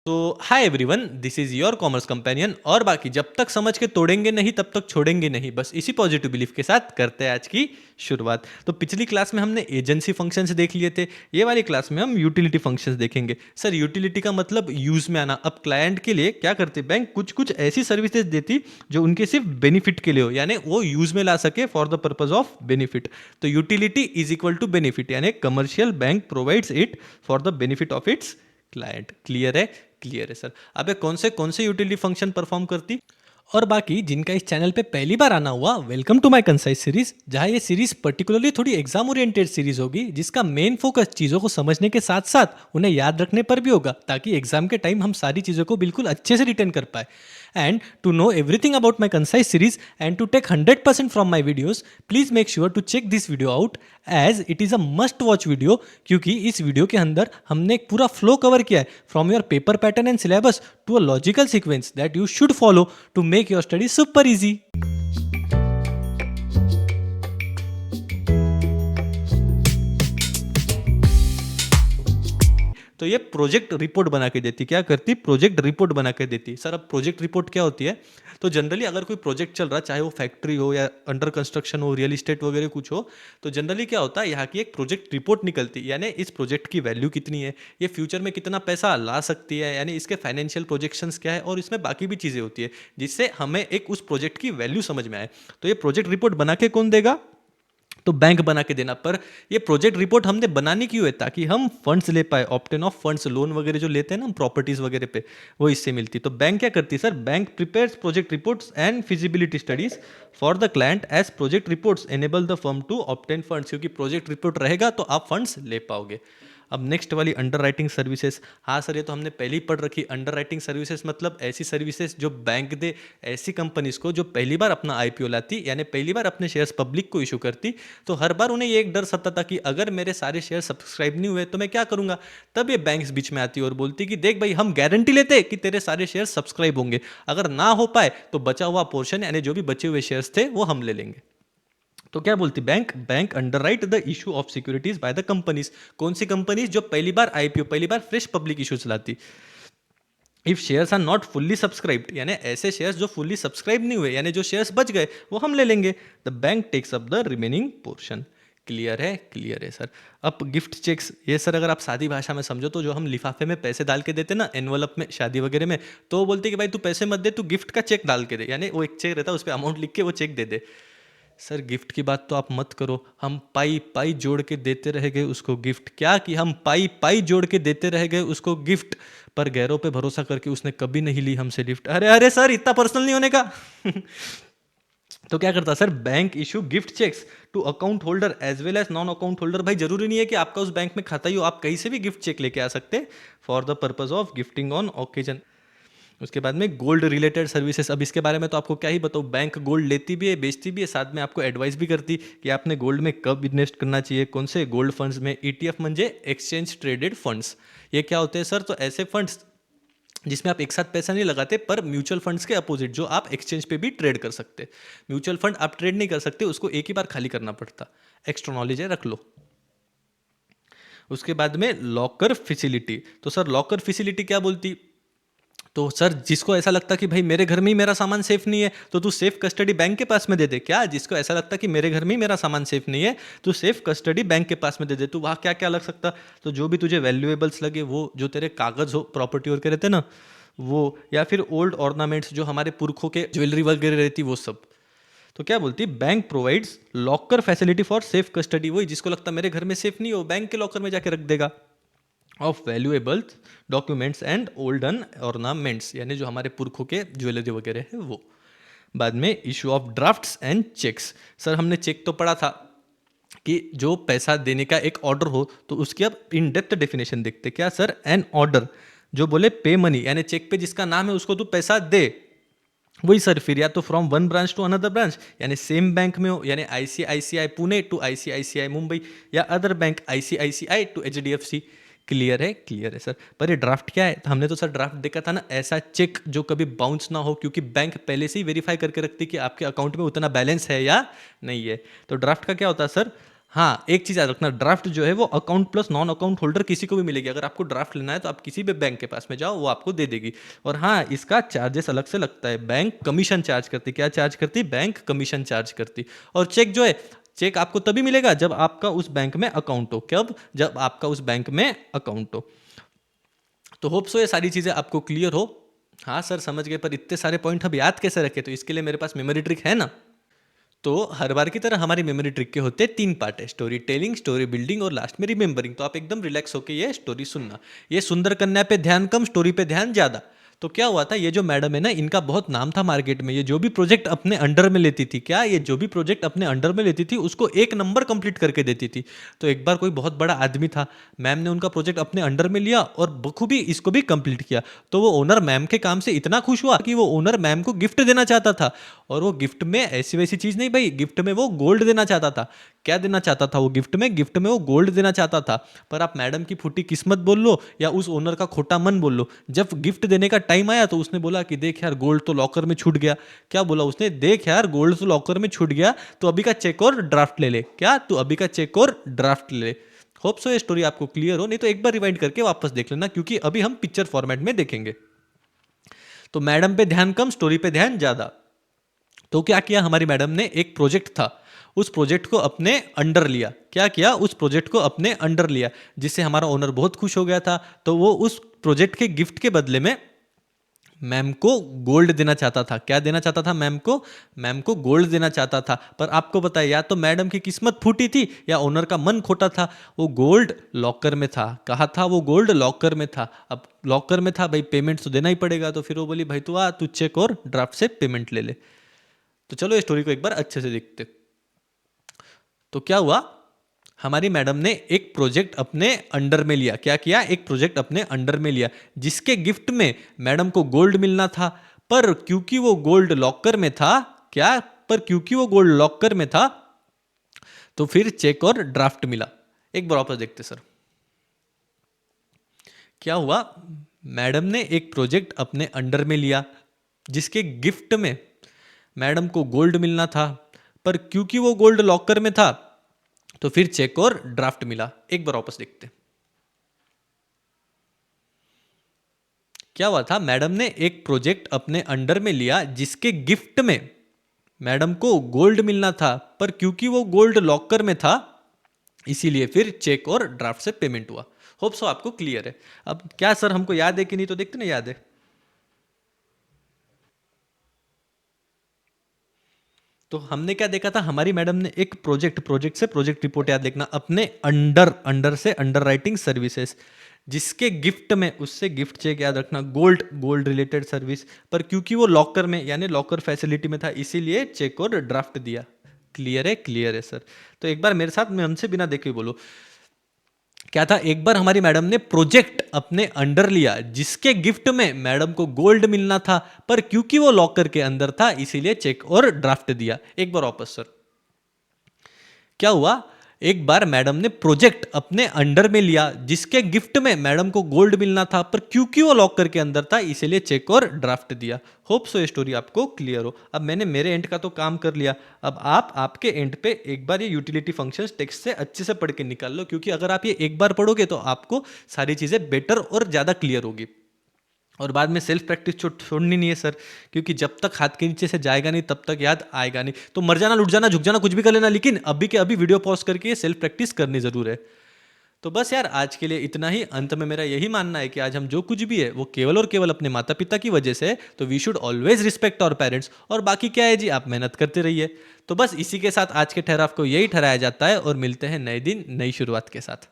तो hi everyone, this is your commerce companion. और बाकी जब तक समझ के तोड़ेंगे नहीं तब तक छोड़ेंगे नहीं, बस इसी पॉजिटिव बिलीफ के साथ करते हैं आज की शुरुआत। तो पिछली क्लास में हमने एजेंसी फंक्शंस देख लिए थे। ये वाली क्लास में हम यूटिलिटी फंक्शंस देखेंगे। सर, यूटिलिटी का मतलब यूज में आना। अब क्लाइंट के लिए क्या करते बैंक, कुछ कुछ ऐसी सर्विसेज देती जो उनके सिर्फ बेनिफिट के लिए हो, यानी वो यूज में ला सके for the purpose of benefit. तो utility is equal to benefit, यानी commercial bank provides it for the benefit of its client. Clear है? क्लियर है सर। अब ये कौन से यूटिलिटी फंक्शन परफॉर्म करती? और बाकी जिनका इस चैनल पे पहली बार आना हुआ, welcome to my concise series, जहां ये सीरीज पर्टिकुलरली थोड़ी एग्जाम ओरिएंटेड सीरीज होगी, जिसका मेन फोकस चीज़ों को समझने के साथ साथ उन्हें याद रखने पर भी होगा, ताकि एग्जाम के टाइम हम सारी चीज़ों को बिल्कुल अच्छे से रिटेन कर पाए। And to know everything about my concise series and to take 100% from my videos, please make sure to check this video out as it is a must watch video, क्योंकि इस वीडियो के अंदर हमने एक पूरा flow cover किया है from your paper pattern and syllabus to a logical sequence that you should follow to make your study super easy. तो ये प्रोजेक्ट रिपोर्ट बना के देती। क्या करती? प्रोजेक्ट रिपोर्ट बना के देती। सर, अब प्रोजेक्ट रिपोर्ट क्या होती है? तो जनरली अगर कोई प्रोजेक्ट चल रहा है, चाहे वो फैक्ट्री हो या अंडर कंस्ट्रक्शन हो, रियल इस्टेट वगैरह कुछ हो, तो जनरली क्या होता है, यहाँ की एक प्रोजेक्ट रिपोर्ट निकलती, यानी इस प्रोजेक्ट की वैल्यू कितनी है, ये फ्यूचर में कितना पैसा ला सकती है, यानी इसके फाइनेंशियल प्रोजेक्शंस क्या है, और इसमें बाकी भी चीज़ें होती है जिससे हमें एक उस प्रोजेक्ट की वैल्यू समझ में आए। तो ये प्रोजेक्ट रिपोर्ट बना के कौन देगा? तो बैंक बना के देना। पर ये प्रोजेक्ट रिपोर्ट हमने बनानी क्यों है? ताकि हम फंड्स ले पाए, ऑप्टेन ऑफ फंड्स, लोन वगैरह जो लेते हैं ना हम प्रॉपर्टीज वगैरह पे, वो इससे मिलती। तो बैंक क्या करती है sir? Bank prepares project reports and feasibility studies for the client as project reports enable the firm to obtain funds, क्योंकि प्रोजेक्ट रिपोर्ट रहेगा तो आप फंड्स ले पाओगे। अब नेक्स्ट वाली अंडर राइटिंग सर्विसेज। हाँ सर, ये तो हमने पहले ही पढ़ रखी। अंडर राइटिंग सर्विसेज मतलब ऐसी सर्विसेज जो बैंक दे ऐसी कंपनीज को जो पहली बार अपना आईपीओ लाती, यानी पहली बार अपने शेयर्स पब्लिक को इशू करती। तो हर बार उन्हें ये एक डर सताता कि अगर मेरे सारे शेयर सब्सक्राइब नहीं हुए तो मैं क्या करूंगा। तब ये बैंक्स बीच में आती और बोलती कि देख भाई, हम गारंटी लेते कि तेरे सारे शेयर सब्सक्राइब होंगे, अगर ना हो पाए तो बचा हुआ पोर्शन, यानी जो भी बचे हुए शेयर्स थे वो हम ले लेंगे। तो क्या बोलती bank? Bank underwrite the issue of securities by the companies. कौन सी कंपनीज? जो पहली बार आईपीओ, पहली बार फ्रेश पब्लिक इशू चलाती। If shares are not fully subscribed, यानी ऐसे शेयर्स जो फुल्ली सब्सक्राइब नहीं हुए, यानी जो शेयर्स बच गए वो हम ले लेंगे। The bank takes up the remaining portion. Clear है? क्लियर है सर। अब गिफ्ट चेक्स, ये सर अगर आप सादी भाषा में समझो तो जो हम लिफाफे में पैसे डाल के देते ना, एनवलप में, शादी वगैरह में, तो वो बोलते कि भाई तू पैसे मत दे, तू गिफ्ट का चेक डाल के दे, यानी वो एक चेक रहता है उस पर अमाउंट लिख के वो चेक दे दे। सर, गिफ्ट की बात तो आप मत करो, हम पाई पाई जोड़ के देते रह गए उसको गिफ्ट। क्या कि हम पाई पाई जोड़ के देते रह गए उसको गिफ्ट, पर गैरों पे भरोसा करके उसने कभी नहीं ली हमसे लिफ्ट। अरे अरे सर, इतना पर्सनल नहीं होने का। तो क्या करता sir? Bank issue gift cheques to account holder as well as non account holder. भाई जरूरी नहीं है कि आपका उस बैंक में खाता ही हो, आप कहीं से भी गिफ्ट चेक लेके आ सकते for the purpose of gifting on occasion. उसके बाद में गोल्ड रिलेटेड सर्विसेज। अब इसके बारे में तो आपको क्या ही बताऊँ, बैंक गोल्ड लेती भी है, बेचती भी है, साथ में आपको एडवाइस भी करती कि आपने गोल्ड में कब इन्वेस्ट करना चाहिए, कौन से गोल्ड फंड्स में। ईटीएफ म्हणजे एक्सचेंज ट्रेडेड फंड्स। ये क्या होते हैं सर? तो ऐसे फंड्स जिसमें आप एक साथ पैसा नहीं लगाते, पर म्यूचुअल फंड्स के अपोजिट, जो आप एक्सचेंज पे भी ट्रेड कर सकते। म्यूचुअल फंड आप ट्रेड नहीं कर सकते, उसको एक ही बार खाली करना पड़ता। एक्स्ट्रा नॉलेज है, रख लो। उसके बाद में लॉकर फैसिलिटी। तो सर लॉकर फैसिलिटी क्या बोलती? तो सर, जिसको ऐसा लगता कि भाई मेरे घर में ही मेरा सामान सेफ नहीं है, तो तू सेफ कस्टडी बैंक के पास में दे दे। क्या? जिसको ऐसा लगता कि मेरे घर में ही मेरा सामान सेफ नहीं है, तो सेफ कस्टडी बैंक के पास में दे दे। तू वहाँ क्या क्या लग सकता? तो जो भी तुझे वैल्यूएबल्स लगे, वो जो तेरे कागज हो, प्रॉपर्टी और के रहते ना वो, या फिर ओल्ड ऑर्नामेंट्स जो हमारे पुरखों के ज्वेलरी वगैरह रहती, वो सब। तो क्या बोलती? Bank provides locker facility for safe custody. वही जिसको लगता मेरे घर में सेफ नहीं हो, बैंक के लॉकर में जाके रख देगा। Of valuables documents and olden ornaments, यानी जो हमारे पुरखों के ज्वेलरी वगैरह है वो। बाद में issue of drafts and cheques. Sir, हमने चेक तो पढ़ा था कि जो पैसा देने का एक ऑर्डर हो, तो उसकी अब इन डेप्थ डेफिनेशन देखते। क्या सर? एन ऑर्डर जो बोले पे मनी, यानी चेक पे जिसका नाम है उसको तू पैसा दे, वही सर। फिर या तो from one branch to another branch, यानी सेम बैंक में हो, यानी ICICI Pune to ICICI Mumbai, या other bank ICICI to HDFC. Clear है? क्लियर है सर। पर ये ड्राफ्ट क्या है? तो हमने तो सर ड्राफ्ट देखा था ना, ऐसा चेक जो कभी बाउंस ना हो, क्योंकि बैंक पहले से ही वेरीफाई करके रखती कि आपके अकाउंट में उतना बैलेंस है या नहीं है। तो ड्राफ्ट का क्या होता है सर? हाँ, एक चीज़ याद रखना, ड्राफ्ट जो है वो account plus non account holder किसी को भी मिलेगी। अगर आपको ड्राफ्ट लेना है तो आप किसी भी बैंक के पास में जाओ, वो आपको दे देगी। और हाँ, इसका चार्जेस अलग से लगता है। बैंक कमीशन चार्ज करती। क्या चार्ज करती? बैंक कमीशन चार्ज करती। और चेक जो है, चेक आपको तभी मिलेगा जब आपका उस बैंक में अकाउंट हो। कब? जब आपका उस बैंक में अकाउंट हो। तो होप सो ये सारी चीज़ें आपको क्लियर हो। हाँ सर समझ गए, पर इतने सारे पॉइंट हम याद कैसे रखें? तो इसके लिए मेरे पास मेमोरी ट्रिक है ना। तो हर बार की तरह हमारी मेमोरी ट्रिक के होते हैं 3 पार्ट है, स्टोरी टेलिंग, स्टोरी बिल्डिंग और लास्ट में रिमेंबरिंग। तो आप एकदम रिलैक्स होकर ये स्टोरी सुनना। ये सुंदर कन्या पे ध्यान कम, स्टोरी पे ध्यान ज़्यादा। तो क्या हुआ था, ये जो मैडम है ना, इनका बहुत नाम था मार्केट में। ये जो भी प्रोजेक्ट अपने अंडर में लेती थी, क्या ये जो भी प्रोजेक्ट अपने अंडर में लेती थी उसको 1 नंबर कंप्लीट करके देती थी। तो एक बार कोई बहुत बड़ा आदमी था, मैम ने उनका प्रोजेक्ट अपने अंडर में लिया और बखूबी इसको भी कंप्लीट किया। तो वो ओनर मैम के काम से इतना खुश हुआ कि वो ओनर मैम को गिफ्ट देना चाहता था। और वो गिफ्ट में ऐसी वैसी चीज नहीं भाई, गिफ्ट में वो गोल्ड देना चाहता था। क्या देना चाहता था वो गिफ्ट में? गिफ्ट में वो गोल्ड देना चाहता था। पर आप मैडम की फूटी किस्मत बोल लो या उस ओनर का खोटा मन बोल लो, जब गिफ्ट देने का टाइम आया तो उसने बोला कि देख यार गोल्ड तो लॉकर में छूट गया। क्या बोला उसने? देख यार गोल्ड तो लॉकर में छूट गया, तो अभी का चेक और ड्राफ्ट ले ले। क्या? तू अभी का चेक और ड्राफ्ट ले ले। होप सो ये स्टोरी आपको क्लियर हो, नहीं तो एक बार रिवाइंड करके वापस देख लेना, क्योंकि अभी हम पिक्चर फॉर्मेट में देखेंगे। तो मैडम पे ध्यान कम, स्टोरी पे ध्यान ज्यादा। तो क्या किया हमारी मैडम ने? एक प्रोजेक्ट था, उस प्रोजेक्ट को अपने अंडर लिया। क्या किया? उस प्रोजेक्ट को अपने अंडर लिया, जिससे हमारा ओनर बहुत खुश हो गया था। तो वो उस प्रोजेक्ट के गिफ्ट के बदले में मैम को गोल्ड देना चाहता था। क्या देना चाहता था? मैम को, मैम को गोल्ड देना चाहता था। पर आपको पता है, या तो मैडम की किस्मत फूटी थी या ओनर का मन खोटा था। वो गोल्ड लॉकर में था। कहा था? वो गोल्ड लॉकर में था। अब लॉकर में था भाई, पेमेंट तो देना ही पड़ेगा। तो फिर वो बोली भाई तू आ, तू चेक और ड्राफ्ट से पेमेंट ले ले। तो चलो ये स्टोरी को एक बार अच्छे से देखते। तो क्या हुआ, हमारी मैडम ने एक प्रोजेक्ट अपने अंडर में लिया। क्या किया? एक प्रोजेक्ट अपने अंडर में लिया, जिसके गिफ्ट में मैडम को गोल्ड मिलना था। पर क्योंकि वो गोल्ड लॉकर में था, क्या? पर क्योंकि वो गोल्ड लॉकर में था, तो फिर चेक और ड्राफ्ट मिला। एक बार वापस देखते सर। क्या हुआ, मैडम ने एक प्रोजेक्ट अपने अंडर में लिया, जिसके गिफ्ट में मैडम को गोल्ड मिलना था। पर क्योंकि वो गोल्ड लॉकर में था, तो फिर चेक और ड्राफ्ट मिला। एक बार वापस देखते। क्या हुआ था, मैडम ने एक प्रोजेक्ट अपने अंडर में लिया, जिसके गिफ्ट में मैडम को गोल्ड मिलना था। पर क्योंकि वो गोल्ड लॉकर में था, इसीलिए फिर चेक और ड्राफ्ट से पेमेंट हुआ। होप सो आपको क्लियर है। अब क्या सर हमको याद है कि नहीं? तो देखते ना, याद है। तो हमने क्या देखा था, हमारी मैडम ने एक प्रोजेक्ट, प्रोजेक्ट से प्रोजेक्ट रिपोर्ट याद देखना, अपने अंडर, अंडर से अंडर राइटिंग सर्विसेज, जिसके गिफ्ट में, उससे गिफ्ट चेक याद रखना, गोल्ड, गोल्ड रिलेटेड सर्विस। पर क्योंकि वो लॉकर में यानी लॉकर फैसिलिटी में था, इसीलिए चेक और ड्राफ्ट दिया। क्लियर है? क्लियर है सर। तो एक बार मेरे साथ में हमसे बिना देखे बोलो। क्या था, एक बार हमारी मैडम ने प्रोजेक्ट अपने अंडर लिया, जिसके गिफ्ट में मैडम को गोल्ड मिलना था। पर क्योंकि वो लॉकर के अंदर था, इसीलिए चेक और ड्राफ्ट दिया। एक बार वापस सर। क्या हुआ, एक बार मैडम ने प्रोजेक्ट अपने अंडर में लिया, जिसके गिफ्ट में मैडम को गोल्ड मिलना था। पर क्योंकि वो लॉकर के अंदर था, इसीलिए चेक और ड्राफ्ट दिया। होप सो ये स्टोरी आपको क्लियर हो। अब मैंने मेरे एंड का तो काम कर लिया, अब आप आपके एंड पे एक बार ये यूटिलिटी फंक्शंस टेक्स्ट से अच्छे से पढ़ के निकाल लो, क्योंकि अगर आप ये एक बार पढ़ोगे तो आपको सारी चीजें बेटर और ज्यादा क्लियर होगी। और बाद में सेल्फ प्रैक्टिस छोड़नी नहीं है सर, क्योंकि जब तक हाथ के नीचे से जाएगा नहीं तब तक याद आएगा नहीं। तो मर जाना, लुट जाना, झुक जाना, कुछ भी कर लेना, लेकिन अभी के अभी वीडियो पॉज करके सेल्फ प्रैक्टिस करनी जरूर है। तो बस यार आज के लिए इतना ही। अंत में मेरा यही मानना है कि आज हम जो कुछ भी है वो केवल और केवल अपने माता पिता की वजह से है। तो we should always respect our parents. और बाकी क्या है जी, आप मेहनत करते रहिए। तो बस इसी के साथ आज के ठहराव को यही ठहराया जाता है, और मिलते हैं नए दिन नई शुरुआत के साथ।